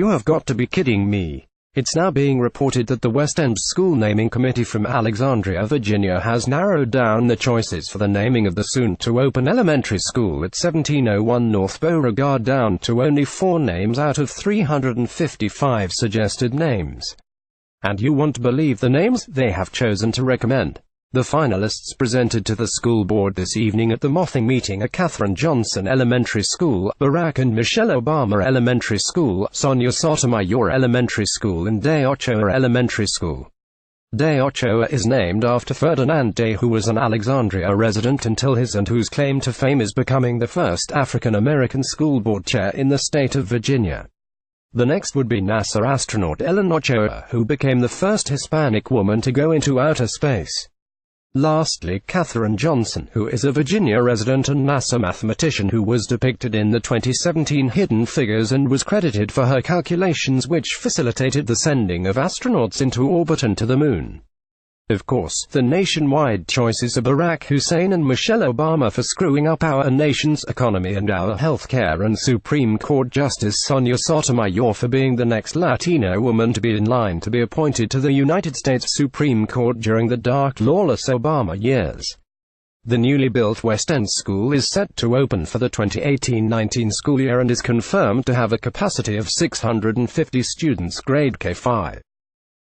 You have got to be kidding me. It's now being reported that the West End School Naming Committee from Alexandria, Virginia has narrowed down the choices for the naming of the soon-to-open elementary school at 1701 North Beauregard down to only 4 names out of 355 suggested names. And you won't believe the names they have chosen to recommend. The finalists presented to the school board this evening at the mothing meeting are Katherine Johnson Elementary School, Barack and Michelle Obama Elementary School, Sonia Sotomayor Elementary School and Day Ochoa Elementary School. Day Ochoa is named after Ferdinand Day, who was an Alexandria resident until his and whose claim to fame is becoming the first African-American school board chair in the state of Virginia. The next would be NASA astronaut Ellen Ochoa, who became the first Hispanic woman to go into outer space. Lastly, Katherine Johnson, who is a Virginia resident and NASA mathematician who was depicted in the 2017 Hidden Figures and was credited for her calculations which facilitated the sending of astronauts into orbit and to the moon. Of course, the nationwide choices are Barack Hussein and Michelle Obama for screwing up our nation's economy and our health care, and Supreme Court Justice Sonia Sotomayor for being the next Latino woman to be in line to be appointed to the United States Supreme Court during the dark, lawless Obama years. The newly built West End School is set to open for the 2018-19 school year and is confirmed to have a capacity of 650 students grade K-5.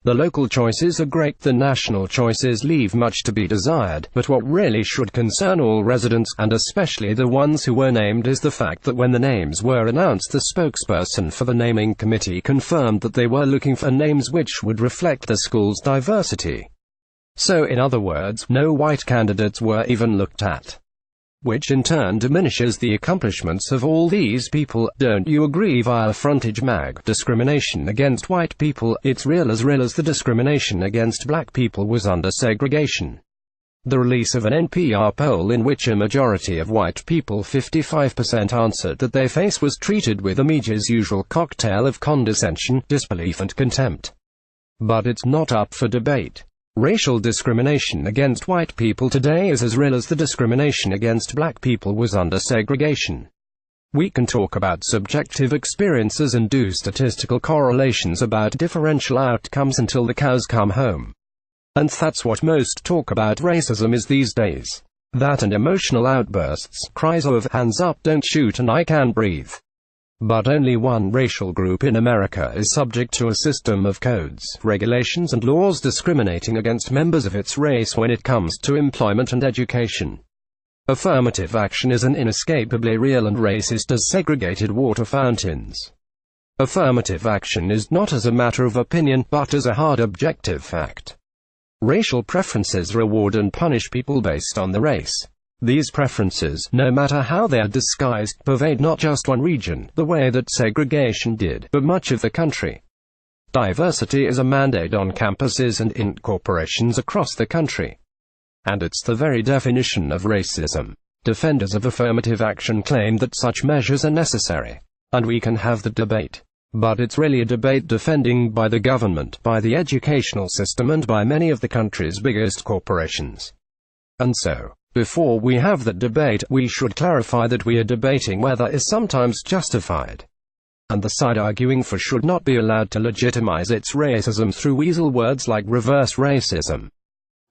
The local choices are great, the national choices leave much to be desired, but what really should concern all residents, and especially the ones who were named, is the fact that when the names were announced, the spokesperson for the naming committee confirmed that they were looking for names which would reflect the school's diversity. So in other words, no white candidates were even looked at. Which in turn diminishes the accomplishments of all these people, don't you agree? Via Frontage Mag, discrimination against white people, it's real as the discrimination against black people was under segregation. The release of an NPR poll in which a majority of white people, 55%, answered that their face was treated with the media's usual cocktail of condescension, disbelief and contempt. But it's not up for debate. Racial discrimination against white people today is as real as the discrimination against black people was under segregation. We can talk about subjective experiences and do statistical correlations about differential outcomes until the cows come home. And that's what most talk about racism is these days. That and emotional outbursts, cries of hands up, don't shoot and I can't breathe. But only one racial group in America is subject to a system of codes, regulations and laws discriminating against members of its race when it comes to employment and education. Affirmative action is an inescapably real and racist as segregated water fountains. Affirmative action is not as a matter of opinion, but as a hard objective fact. Racial preferences reward and punish people based on the race. These preferences, no matter how they are disguised, pervade not just one region, the way that segregation did, but much of the country. Diversity is a mandate on campuses and in corporations across the country. And it's the very definition of racism. Defenders of affirmative action claim that such measures are necessary. And we can have the debate. But it's really a debate defending by the government, by the educational system and by many of the country's biggest corporations. And so, before we have that debate, we should clarify that we are debating whether is sometimes justified. And the side arguing for should not be allowed to legitimize its racism through weasel words like reverse racism.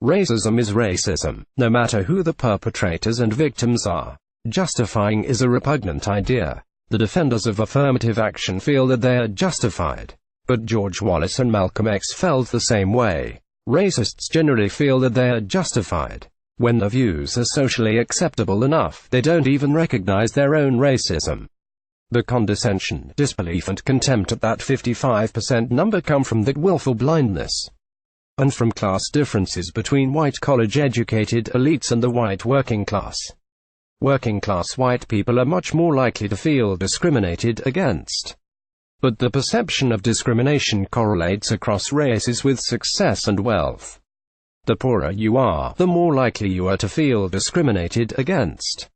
Racism is racism, no matter who the perpetrators and victims are. Justifying is a repugnant idea. The defenders of affirmative action feel that they are justified. But George Wallace and Malcolm X felt the same way. Racists generally feel that they are justified. When their views are socially acceptable enough, they don't even recognize their own racism. The condescension, disbelief and contempt at that 55% number come from that willful blindness. And from class differences between white college-educated elites and the white working class. Working-class white people are much more likely to feel discriminated against. But the perception of discrimination correlates across races with success and wealth. The poorer you are, the more likely you are to feel discriminated against.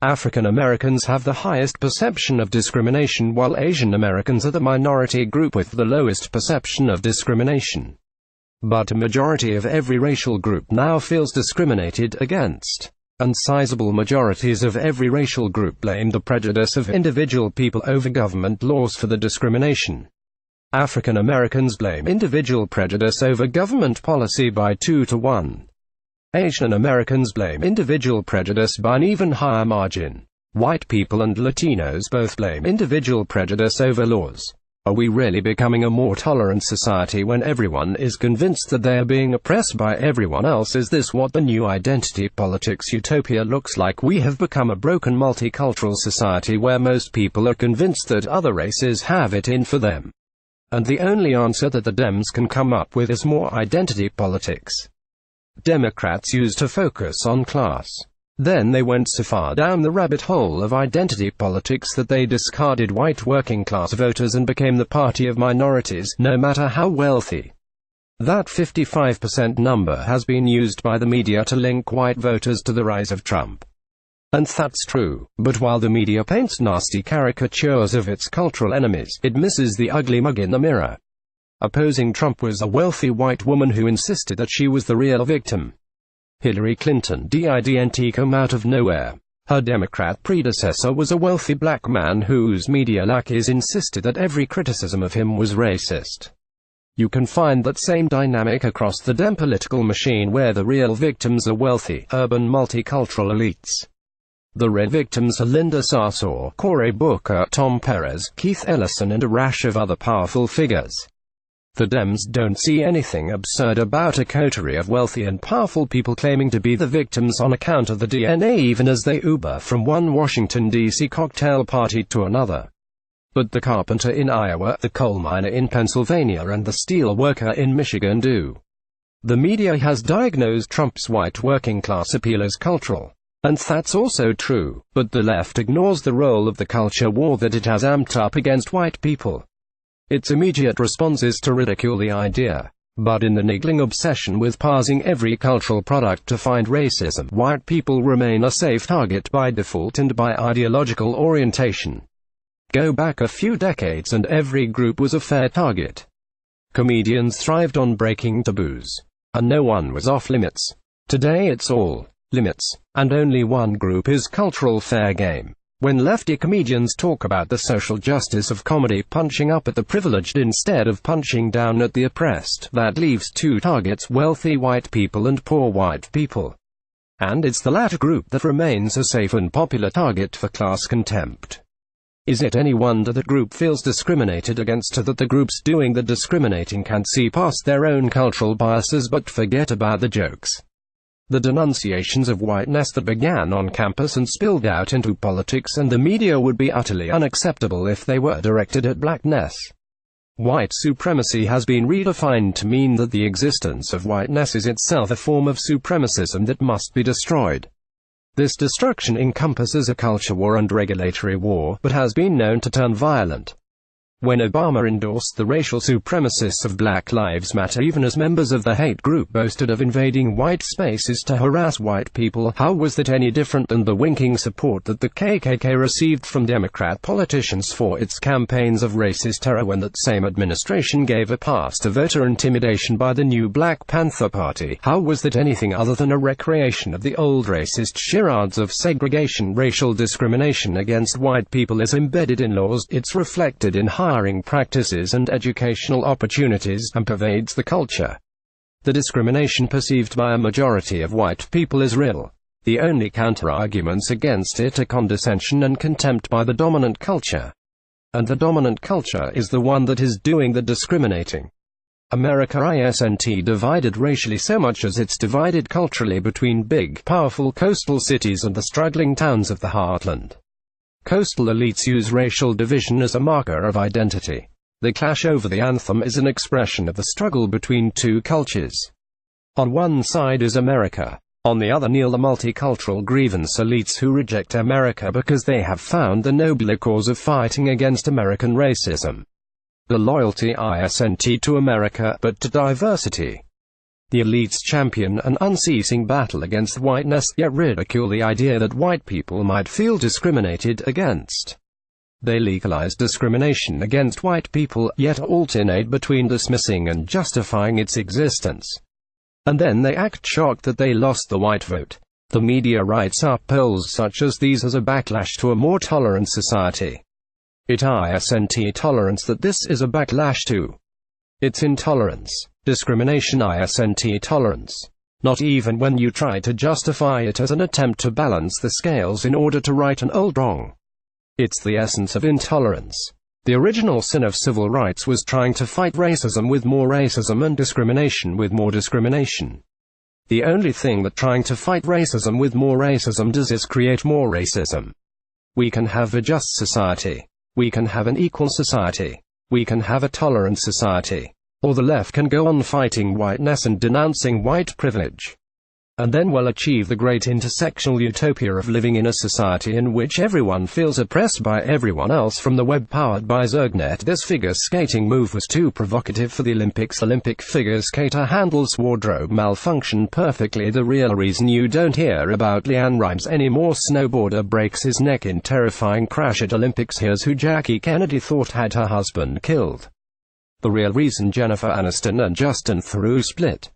African Americans have the highest perception of discrimination, while Asian Americans are the minority group with the lowest perception of discrimination. But a majority of every racial group now feels discriminated against. And sizable majorities of every racial group blame the prejudice of individual people over government laws for the discrimination. African Americans blame individual prejudice over government policy by 2 to 1. Asian Americans blame individual prejudice by an even higher margin. White people and Latinos both blame individual prejudice over laws. Are we really becoming a more tolerant society when everyone is convinced that they are being oppressed by everyone else? Is this what the new identity politics utopia looks like? We have become a broken multicultural society where most people are convinced that other races have it in for them. And the only answer that the Dems can come up with is more identity politics. Democrats used to focus on class. Then they went so far down the rabbit hole of identity politics that they discarded white working-class voters and became the party of minorities, no matter how wealthy. That 55% number has been used by the media to link white voters to the rise of Trump. And that's true, but while the media paints nasty caricatures of its cultural enemies, it misses the ugly mug in the mirror. Opposing Trump was a wealthy white woman who insisted that she was the real victim. Hillary Clinton didn't come out of nowhere. Her Democrat predecessor was a wealthy black man whose media lackeys insisted that every criticism of him was racist. You can find that same dynamic across the Dem political machine where the real victims are wealthy, urban multicultural elites. The red victims are Linda Sarsour, Cory Booker, Tom Perez, Keith Ellison and a rash of other powerful figures. The Dems don't see anything absurd about a coterie of wealthy and powerful people claiming to be the victims on account of the DNA, even as they Uber from one Washington, D.C. cocktail party to another. But the carpenter in Iowa, the coal miner in Pennsylvania and the steel worker in Michigan do. The media has diagnosed Trump's white working-class appeal as cultural. And that's also true, but the left ignores the role of the culture war that it has amped up against white people. Its immediate response is to ridicule the idea. But in the niggling obsession with parsing every cultural product to find racism, white people remain a safe target by default and by ideological orientation. Go back a few decades and every group was a fair target. Comedians thrived on breaking taboos. And no one was off limits. Today it's all limits, and only one group is cultural fair game. When lefty comedians talk about the social justice of comedy punching up at the privileged instead of punching down at the oppressed, that leaves two targets: wealthy white people and poor white people. And it's the latter group that remains a safe and popular target for class contempt. Is it any wonder that group feels discriminated against, or that the groups doing the discriminating can't see past their own cultural biases but forget about the jokes? The denunciations of whiteness that began on campus and spilled out into politics and the media would be utterly unacceptable if they were directed at blackness. White supremacy has been redefined to mean that the existence of whiteness is itself a form of supremacism that must be destroyed. This destruction encompasses a culture war and regulatory war, but has been known to turn violent. When Obama endorsed the racial supremacists of Black Lives Matter, even as members of the hate group boasted of invading white spaces to harass white people, how was that any different than the winking support that the KKK received from Democrat politicians for its campaigns of racist terror when that same administration gave a pass to voter intimidation by the new Black Panther Party? How was that anything other than a recreation of the old racist charades of segregation? Racial discrimination against white people is embedded in laws, it's reflected in hiring practices and educational opportunities, and pervades the culture. The discrimination perceived by a majority of white people is real. The only counter-arguments against it are condescension and contempt by the dominant culture. And the dominant culture is the one that is doing the discriminating. America isn't divided racially so much as it's divided culturally between big, powerful coastal cities and the struggling towns of the heartland. Coastal elites use racial division as a marker of identity. The clash over the anthem is an expression of the struggle between two cultures. On one side is America. On the other kneel the multicultural grievance elites who reject America because they have found the nobler cause of fighting against American racism. The loyalty isn't to America, but to diversity. The elites champion an unceasing battle against whiteness, yet ridicule the idea that white people might feel discriminated against. They legalize discrimination against white people, yet alternate between dismissing and justifying its existence. And then they act shocked that they lost the white vote. The media writes up polls such as these as a backlash to a more tolerant society. It isn't tolerance that this is a backlash to. It's intolerance, discrimination isn't tolerance. Not even when you try to justify it as an attempt to balance the scales in order to right an old wrong. It's the essence of intolerance. The original sin of civil rights was trying to fight racism with more racism and discrimination with more discrimination. The only thing that trying to fight racism with more racism does is create more racism. We can have a just society. We can have an equal society. We can have a tolerant society. Or the left can go on fighting whiteness and denouncing white privilege. And then we'll achieve the great intersectional utopia of living in a society in which everyone feels oppressed by everyone else. From the web powered by Zergnet. This figure skating move was too provocative for the Olympics. Olympic figure skater handles wardrobe malfunction perfectly. The real reason you don't hear about Leanne Rimes anymore. Snowboarder breaks his neck in terrifying crash at Olympics. Here's who Jackie Kennedy thought had her husband killed. The real reason Jennifer Aniston and Justin Theroux split.